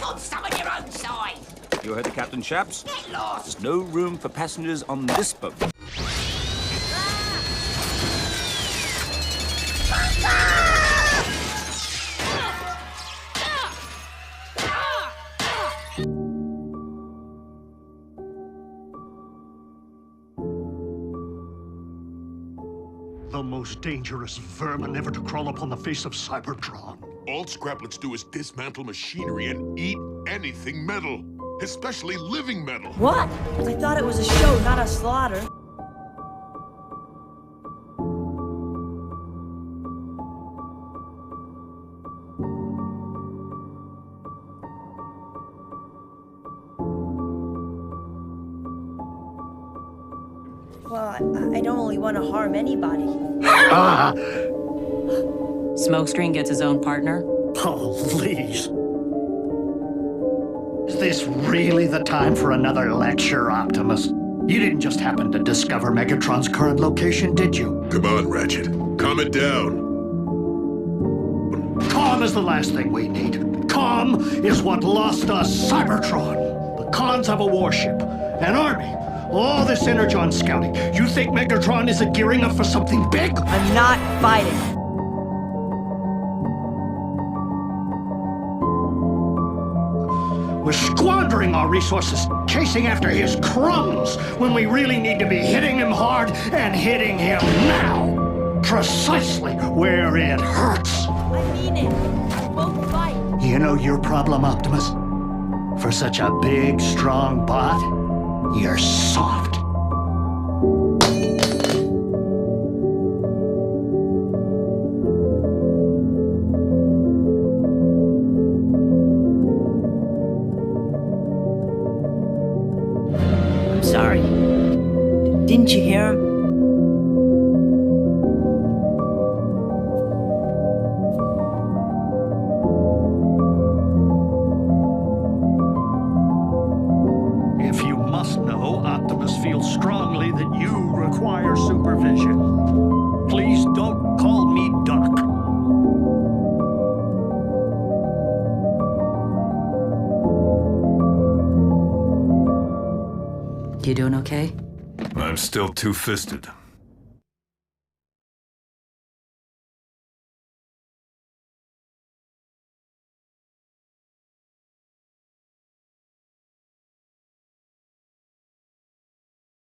on some of your own size. You heard the captain, chaps? Get lost. There's no room for passengers on this boat. The most dangerous vermin ever to crawl upon the face of Cybertron. All Scraplets do is dismantle machinery and eat anything metal, especially living metal. What? I thought it was a show, not a slaughter. Well, I don't really want to harm anybody. Smokescreen gets his own partner. Please. Is this really the time for another lecture, Optimus? You didn't just happen to discover Megatron's current location, did you? Come on, Ratchet. Calm it down. Calm is the last thing we need. Calm is what lost us Cybertron. The cons have a warship, an army, all this energy on scouting. You think Megatron isn't gearing up for something big? I'm not fighting. We're squandering our resources chasing after his crumbs when we really need to be hitting him hard and hitting him now. Precisely where it hurts. I mean it. I won't fight. You know your problem, Optimus? For such a big, strong bot, you're soft. I'm sorry. Didn't you hear him? If you must know, Optimus feels strongly that you require supervision. Please don't call me Doc. You doing okay? I'm still two-fisted.